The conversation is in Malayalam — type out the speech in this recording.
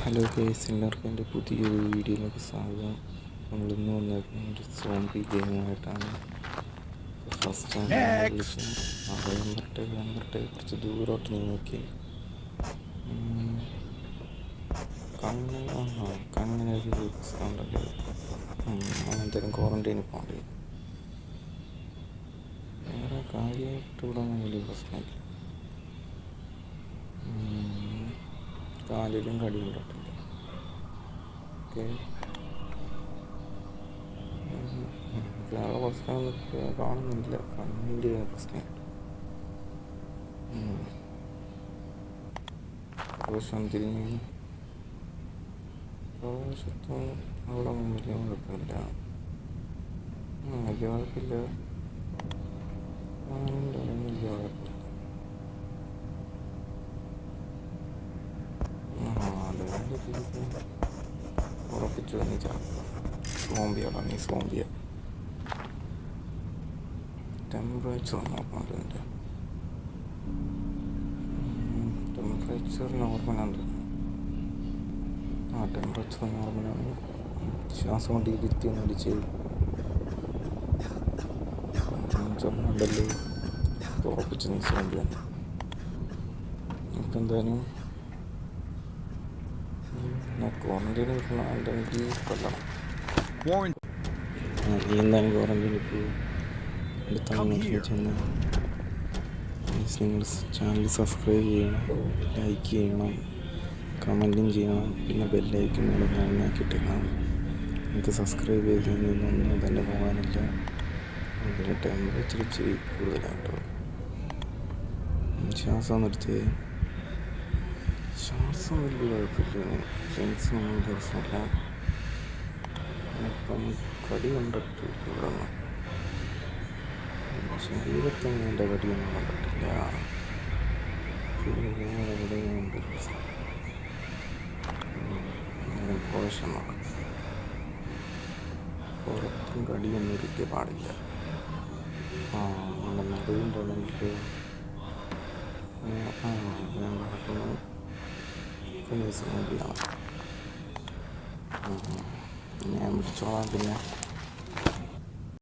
ഹലോ ഗൈസ്, എല്ലാവർക്കും എൻ്റെ പുതിയൊരു വീഡിയോയിലേക്ക് സ്വാഗതം. നമ്മളിന്ന് വന്നേക്കുന്ന ഒരു സോംബി ഗെയിമായിട്ടാണ്. ഫസ്റ്റ് കളിക്കും വരട്ടെ കുറച്ച് ദൂരോട്ട് നീക്കി കണ്ണിന് ഒരു ഉണ്ടല്ലോ. അങ്ങനത്തേലും ക്വാറന്റൈനിൽ പോകേണ്ടി വരും. വേറെ കാര്യമായിട്ട് ഇവിടെ ഒന്നും വലിയ പ്രശ്നമില്ല. കാലിലും കടിയുണ്ടിട്ടില്ല. ഓക്കെ, വേറെ പ്രശ്നമൊന്നും കാണുന്നില്ല. കണ്ണിൻ്റെ പ്രശ്നമായിട്ട് പ്രശ്നം തിരിഞ്ഞു പ്രദേശത്തും അവിടെ ഒന്നും വലിയ കുഴപ്പമില്ല. വലിയ കുഴപ്പമില്ല. വലിയ കുഴപ്പമില്ല. ഉറപ്പിച്ചു നീ സോംബിയാണ്. നീ സോംബിയ. ടെമ്പറേച്ചർ നോക്കണല്ലോ. എൻ്റെ ടെമ്പറേച്ചർ നോർമലാണ്. ടെമ്പറേച്ചർ നോർമലാണ്. ശ്വാസം കൊണ്ട് ഇരുത്തി അടിച്ച് ഉണ്ടല്ലോ. ഉറപ്പിച്ച് നീ സോംബിയാണ്. നമുക്കെന്തായാലും ക്വാറന്റൈനിൽ അല്ലെങ്കിൽ കൊല്ലണം. നീ എന്തായാലും ക്വാറന്റൈനിൽ പോകും. അടുത്ത ചെന്ന് നിങ്ങൾ ചാനൽ സബ്സ്ക്രൈബ് ചെയ്യണം, ലൈക്ക് ചെയ്യണം, കമൻറ്റും ചെയ്യണം. പിന്നെ ബെല്ലൈക്കൻ കൂടെ ഓണാക്കിയിട്ടേക്കണം. എനിക്ക് സബ്സ്ക്രൈബ് ചെയ്തതൊന്നും തന്നെ പോകാനില്ല. അതിൻ്റെ ടെമ്പറേച്ചർ ഇച്ചിരി കൂടുതലാട്ടോ. ശ്വാസം നിർത്തി. ശ്വാസം വലിയ കുഴപ്പമില്ല. ഫ്രണ്ട്സിനൊന്നും പ്രശ്നമില്ല. ഇപ്പം കടി കണ്ടിട്ട് ഇവിടെ ശരീരത്തൊന്നും എൻ്റെ കടിയൊന്നും കണ്ടിട്ടില്ല. എവിടെയും ഉണ്ട് പ്രശ്നം. പോഷൻ നോക്കാം. പുറത്തും കടിയൊന്നും ഇരിക്കാൻ പാടില്ല. നമ്മുടെ നടുവിൻ്റെ ഉണ്ടെങ്കിൽ ഞാൻ നടക്കുന്നു. സോംബിയാണ്. ഞാൻ വിളിച്ചോളാം. പിന്നെ